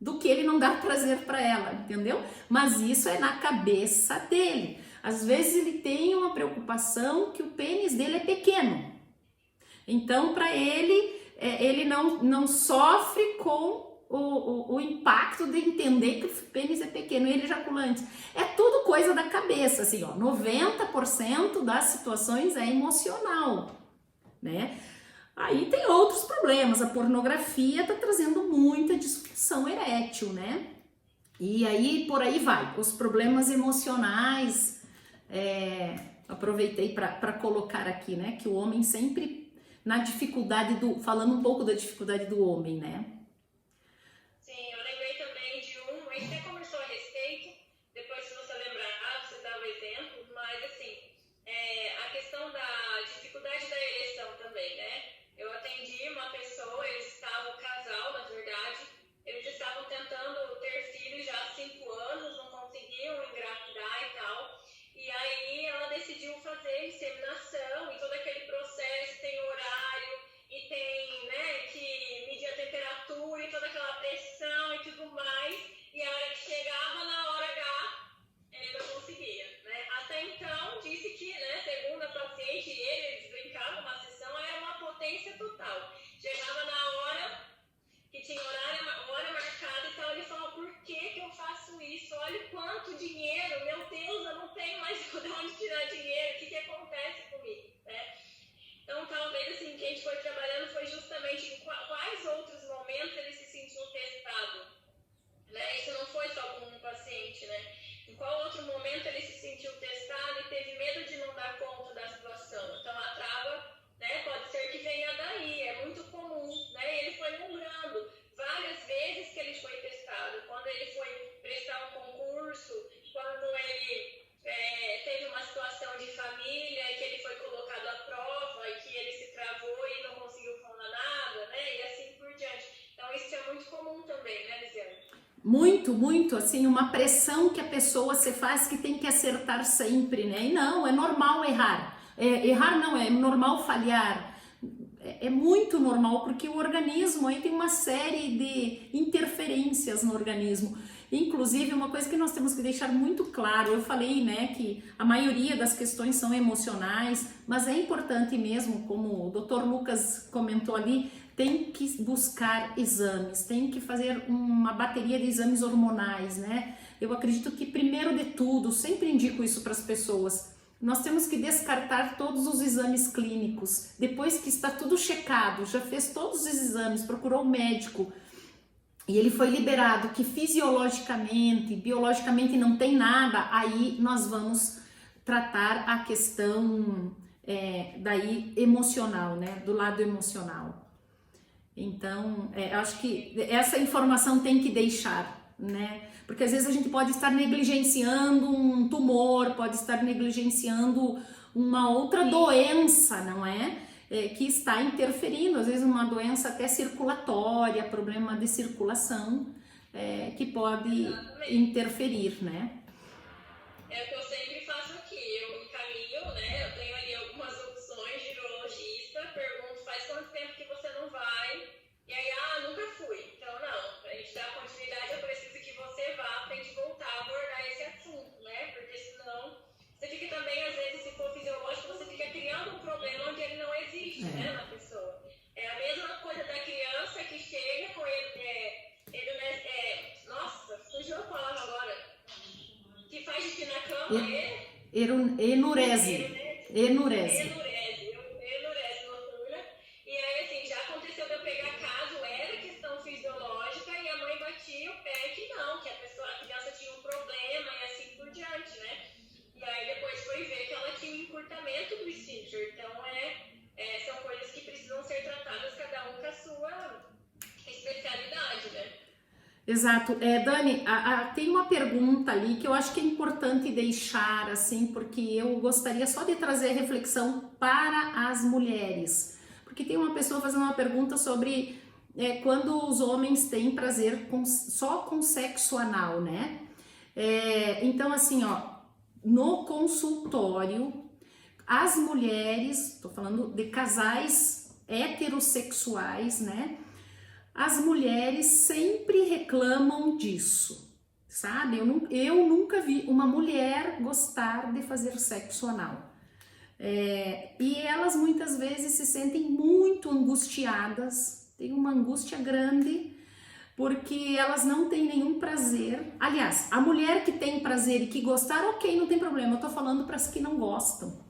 do que ele não dar prazer para ela, entendeu? Mas isso é na cabeça dele. Às vezes ele tem uma preocupação que o pênis dele é pequeno. Então, para ele, ele não sofre com o impacto de entender que o pênis é pequeno, ele ejaculante. É tudo coisa da cabeça, assim, ó, 90% das situações é emocional, né? Aí tem outros problemas, a pornografia tá trazendo muita disfunção erétil, né? E aí, por aí vai, os problemas emocionais, aproveitei para colocar aqui, né, que o homem sempre na dificuldade falando um pouco da dificuldade do homem, né? Sim, eu lembrei também de a gente até conversou a respeito, depois se você lembrar, você dá o exemplo, mas assim, a questão da dificuldade da ereção também, né? Eu atendi uma pessoa, eles estavam, um casal, na verdade, eles estavam tentando ter filhos já há 5 anos, não conseguiam engravidar e tal, e aí ela decidiu fazer inseminação e todo aquele processo, tem horário e tem, né, que medir a temperatura e toda aquela pressão e tudo mais, e a hora que chegava na hora H, ele não conseguia, né? Até então, disse que, né, segundo a paciente, eles brincavam uma sessão, era uma potência total. Chegava na hora, que tinha hora marcada e tal, ele falou, por que eu faço isso? Olha o quanto dinheiro, meu Deus, eu não tenho mais de onde tirar dinheiro, o que acontece comigo, né? Então, talvez, assim, que a gente foi trabalhando foi justamente em quais outros momentos ele se sentiu testado, né? Isso não foi só com um paciente, né? Em qual outro momento ele se sentiu testado e teve medo de não dar conta da situação? Então, a trava, né, pode ser que venha daí, é muito comum, né? E ele foi lembrando várias vezes que ele foi testado. Quando ele foi prestar um concurso, quando ele teve uma situação de família e que ele foi colocado à prova e que ele se travou e não conseguiu falar nada, né? E assim por diante. Então, isso é muito comum também, né, Lisiane? Muito, muito, assim, uma pressão que a pessoa se faz que tem que acertar sempre, né? E não, é normal errar. Errar não, é normal falhar. É muito normal, porque o organismo aí tem uma série de interferências no organismo. Inclusive, uma coisa que nós temos que deixar muito claro, eu falei, né, que a maioria das questões são emocionais, mas é importante mesmo, como o Dr. Lucas comentou ali, tem que buscar exames, tem que fazer uma bateria de exames hormonais, né? Eu acredito que, primeiro de tudo, sempre indico isso para as pessoas, nós temos que descartar todos os exames clínicos. Depois que está tudo checado, já fez todos os exames, procurou o médico e ele foi liberado que fisiologicamente, biologicamente não tem nada, aí nós vamos tratar a questão daí emocional, né? Do lado emocional. Então, acho que essa informação tem que deixar, né? Porque às vezes a gente pode estar negligenciando um tumor, pode estar negligenciando uma outra doença, não é? Que está interferindo, às vezes uma doença até circulatória, problema de circulação, que pode interferir, né? É o que eu sempre faço aqui, eu encaminho, né? Eu tenho ali algumas opções de urologista, pergunto, faz quanto tempo que você não vai? E aí, nunca fui. Então, não, pra gente dar continuidade, eu preciso que você vá pra gente voltar a abordar esse assunto, né? Porque senão, você fica também, às vezes, se for fisiológico, você fica criando um problema onde ele não existe, né, na pessoa. É a mesma coisa da criança que chega com nossa, fugiu a palavra agora. Que faz xixi na cama, enurese noturna. E aí, assim, já aconteceu de eu pegar caso, era questão fisiológica, e a mãe batia o pé que não, que a criança tinha um problema e assim por diante, né? E aí depois foi ver que ela tinha um encurtamento do esfíncter. Então, são coisas que precisam ser tratadas, cada um com a sua especialidade, né? Exato. Dani, tem uma pergunta ali que eu acho que é importante deixar, assim, porque eu gostaria só de trazer reflexão para as mulheres. Porque tem uma pessoa fazendo uma pergunta sobre quando os homens têm prazer só com sexo anal, né? Então, assim, ó, no consultório, as mulheres, tô falando de casais heterossexuais, né? As mulheres sempre reclamam disso, sabe? Eu nunca vi uma mulher gostar de fazer sexo anal. E elas muitas vezes se sentem muito angustiadas, tem uma angústia grande, porque elas não têm nenhum prazer. Aliás, a mulher que tem prazer e que gostar, ok, não tem problema. Eu tô falando para as que não gostam.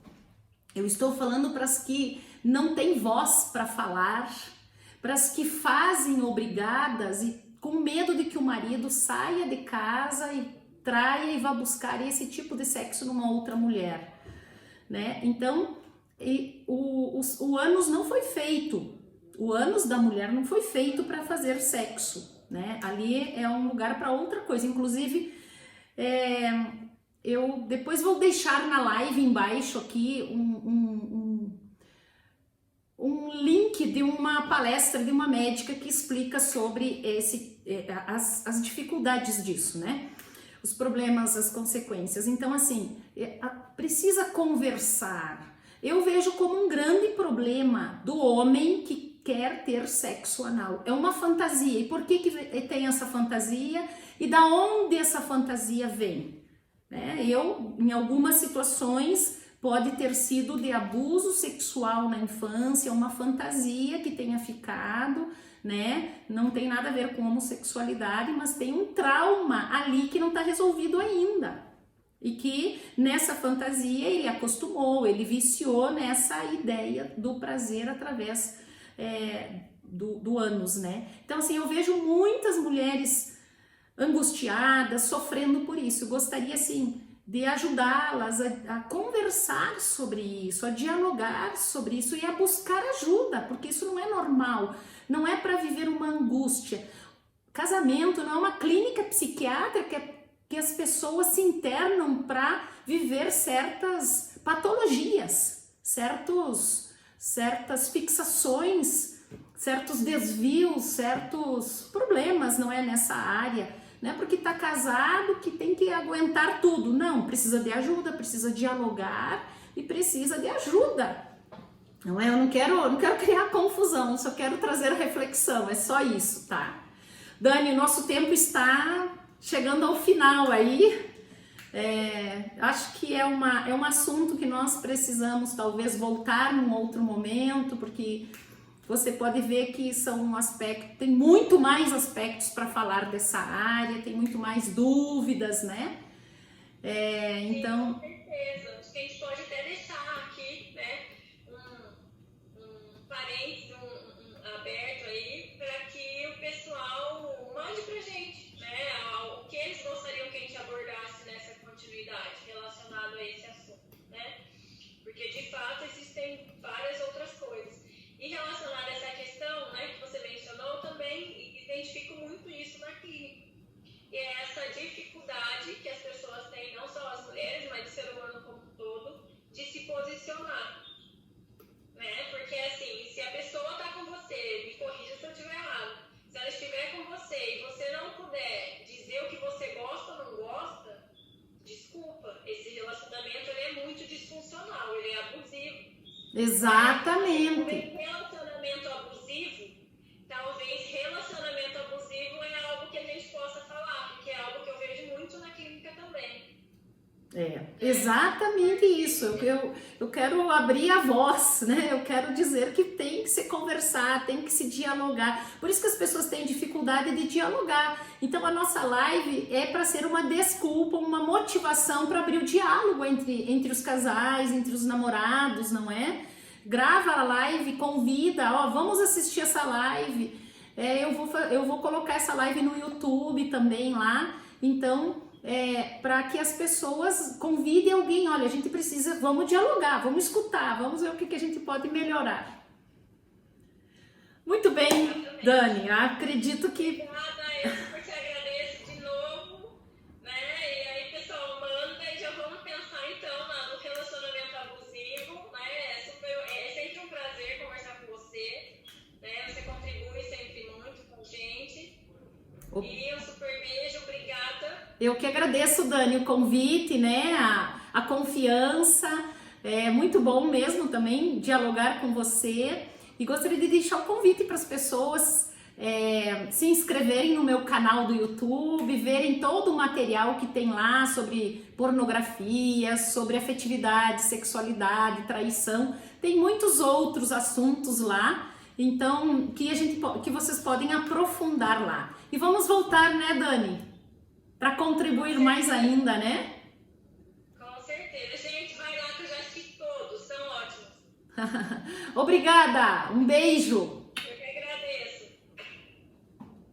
Eu estou falando para as que não têm voz para falar, para as que fazem obrigadas e com medo de que o marido saia de casa e traia e vá buscar esse tipo de sexo numa outra mulher, né? Então, o ânus não foi feito, o ânus da mulher não foi feito para fazer sexo, né? Ali é um lugar para outra coisa. Inclusive, eu depois vou deixar na live embaixo aqui um link de uma palestra de uma médica que explica sobre as dificuldades disso, né? Os problemas, as consequências. Então, assim, precisa conversar. Eu vejo como um grande problema do homem que quer ter sexo anal. É uma fantasia. E por que tem essa fantasia? E da onde essa fantasia vem? Em algumas situações, pode ter sido de abuso sexual na infância, uma fantasia que tenha ficado, né? Não tem nada a ver com homossexualidade, mas tem um trauma ali que não está resolvido ainda. E que nessa fantasia ele acostumou, ele viciou nessa ideia do prazer através do ânus, né? Então, assim, eu vejo muitas mulheres angustiadas, sofrendo por isso. Eu gostaria, assim, de ajudá-las a conversar sobre isso, a dialogar sobre isso e a buscar ajuda, porque isso não é normal, não é para viver uma angústia. Casamento não é uma clínica psiquiátrica que as pessoas se internam para viver certas patologias, certas fixações, certos desvios, certos problemas, não é nessa área. Não é porque tá casado que tem que aguentar tudo. Não, precisa de ajuda, precisa dialogar e precisa de ajuda. Não é? Eu não quero criar confusão, só quero trazer reflexão, é só isso, tá? Dani, nosso tempo está chegando ao final aí. Acho que é um assunto que nós precisamos talvez voltar num outro momento, porque você pode ver que são aspectos, tem muito mais aspectos para falar dessa área, tem muito mais dúvidas, né? Então... Sim, com certeza. Acho que a gente pode até deixar aqui, né, um parênteses, aberto aí, para que o pessoal mande pra gente, né, o que eles gostariam que a gente abordasse nessa continuidade relacionado a esse assunto, né? Porque, de fato, existem várias outras coisas. E relacionado a essa questão, né, que você mencionou, também identifico muito isso na clínica. E é essa dificuldade que as pessoas têm, não só as mulheres, mas o ser humano como um todo, de se posicionar. Né? Porque, assim, se a pessoa está com você, me corrija se eu estiver errado, se ela estiver com você e você não puder dizer o que você gosta ou não gosta, desculpa, esse relacionamento ele é muito disfuncional, ele é abusivo. Exatamente. Relacionamento abusivo, talvez relacionamento abusivo é algo que a gente possa falar, porque é algo que eu vejo muito na clínica também. Exatamente isso. Eu quero abrir a voz, né? Eu quero dizer que tem que se conversar, tem que se dialogar. Por isso que as pessoas têm dificuldade de dialogar. Então a nossa live é para ser uma desculpa, uma motivação para abrir o diálogo entre os casais, entre os namorados, não é? Grava a live, convida, vamos assistir essa live. Eu vou colocar essa live no YouTube também lá. Então, para que as pessoas convidem alguém, olha, a gente precisa, vamos dialogar, vamos escutar, vamos ver o que a gente pode melhorar. Muito bem, Dani, acredito que... Eu super te agradeço de novo, né? E aí, pessoal, manda e já vamos pensar então no relacionamento abusivo, né? É sempre um prazer conversar com você, né? Você contribui sempre muito com a gente. E um super beijo, obrigada. Eu que agradeço, Dani, o convite, né? A confiança. É muito bom mesmo também dialogar com você e gostaria de deixar um convite para as pessoas se inscreverem no meu canal do YouTube, verem todo o material que tem lá sobre pornografia, sobre afetividade, sexualidade, traição. Tem muitos outros assuntos lá, então que vocês podem aprofundar lá. E vamos voltar, né, Dani? Para contribuir mais ainda, né? Com certeza. Gente, vai lá que eu já assisti todos, são ótimos. Obrigada, um beijo!